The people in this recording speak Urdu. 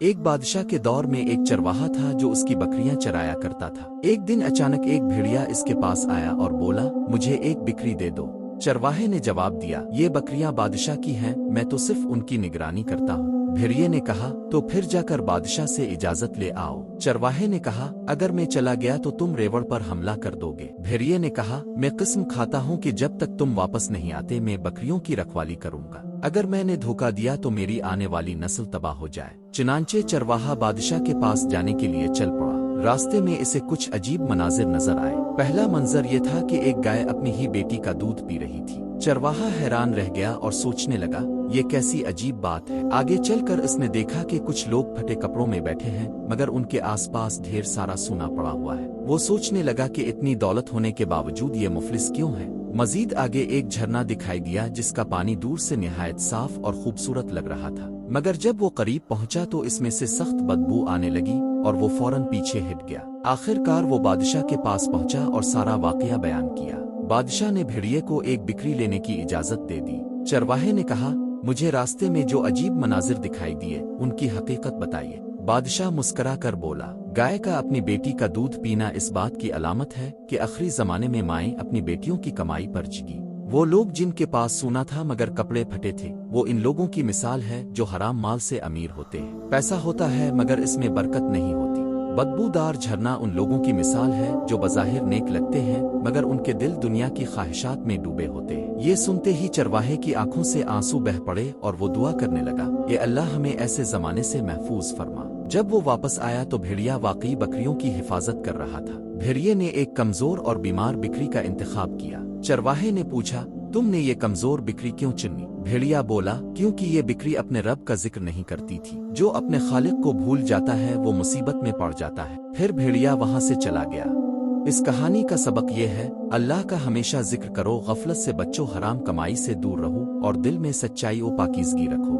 ایک بادشاہ کے دور میں ایک چرواہا تھا جو اس کی بکریاں چرایا کرتا تھا۔ ایک دن اچانک ایک بھیڑیا اس کے پاس آیا اور بولا، مجھے ایک بکری دے دو۔ چرواہے نے جواب دیا، یہ بکریاں بادشاہ کی ہیں، میں تو صرف ان کی نگرانی کرتا ہوں۔ بھیڑیے نے کہا، تو پھر جا کر بادشاہ سے اجازت لے آؤ۔ چرواہے نے کہا، اگر میں چلا گیا تو تم ریوڑ پر حملہ کر دو گے۔ بھیڑیے نے کہا، میں قسم کھاتا ہوں کہ جب تک تم واپس نہیں آتے میں بکریوں کی رکھوالی کروں گا۔ اگر میں نے دھوکہ دیا تو میری آنے والی نسل تباہ ہو جائے۔ چنانچہ چرواہا بادشاہ کے پاس جانے کے لیے چل پڑا۔ راستے میں اسے کچھ عجیب مناظر نظر آئے۔ پہلا منظر یہ تھا کہ ایک گائے اپنی ہی بیٹی کا دودھ پی رہی تھی۔ چرواہا حیران رہ گیا اور سوچنے لگا، یہ کیسی عجیب بات ہے۔ آگے چل کر اس نے دیکھا کہ کچھ لوگ پھٹے کپڑوں میں بیٹھے ہیں، مگر ان کے آس پاس ڈھیر سارا سونا پڑا ہوا ہے۔ وہ سوچنے لگا کہ اتنی دولت ہونے کے باوجود یہ مفلس کیوں ہے۔ مزید آگے ایک جھرنا دکھائی دیا جس کا پانی دور سے نہایت صاف اور خوبصورت لگ رہا تھا، مگر جب وہ قریب پہنچا تو اس میں سے سخت بدبو آنے لگی اور وہ فوراً پیچھے ہٹ گیا۔ آخر کار وہ بادشاہ کے پاس پہنچا اور سارا واقعہ بیان کیا۔ بادشاہ نے بھیڑیے کو ایک بکری لینے کی اجازت دے دی۔ چرواہے نے کہا، مجھے راستے میں جو عجیب مناظر دکھائی دیے ان کی حقیقت بتائیے۔ بادشاہ مسکرا کر بولا، گائے کا اپنی بیٹی کا دودھ پینا اس بات کی علامت ہے کہ آخری زمانے میں مائیں اپنی بیٹیوں کی کمائی پر جگی۔ وہ لوگ جن کے پاس سونا تھا مگر کپڑے پھٹے تھے، وہ ان لوگوں کی مثال ہے جو حرام مال سے امیر ہوتے ہیں۔ پیسہ ہوتا ہے مگر اس میں برکت نہیں ہوتی۔ بدبودار جھرنا ان لوگوں کی مثال ہے جو بظاہر نیک لگتے ہیں مگر ان کے دل دنیا کی خواہشات میں ڈوبے ہوتے ہیں۔ یہ سنتے ہی چرواہے کی آنکھوں سے آنسو بہہ پڑے اور وہ دعا کرنے لگا، اے اللہ ہمیں ایسے زمانے سے محفوظ فرما۔ جب وہ واپس آیا تو بھیڑیا واقعی بکریوں کی حفاظت کر رہا تھا۔ بھیڑیے نے ایک کمزور اور بیمار بکری کا انتخاب کیا۔ چرواہے نے پوچھا، تم نے یہ کمزور بکری کیوں چنی؟ بھیڑیا بولا، کیونکہ یہ بکری اپنے رب کا ذکر نہیں کرتی تھی۔ جو اپنے خالق کو بھول جاتا ہے وہ مصیبت میں پڑ جاتا ہے۔ پھر بھیڑیا وہاں سے چلا گیا۔ اس کہانی کا سبق یہ ہے، اللہ کا ہمیشہ ذکر کرو، غفلت سے بچو، حرام کمائی سے دور رہو اور دل میں سچائی و پاکیزگی رکھو۔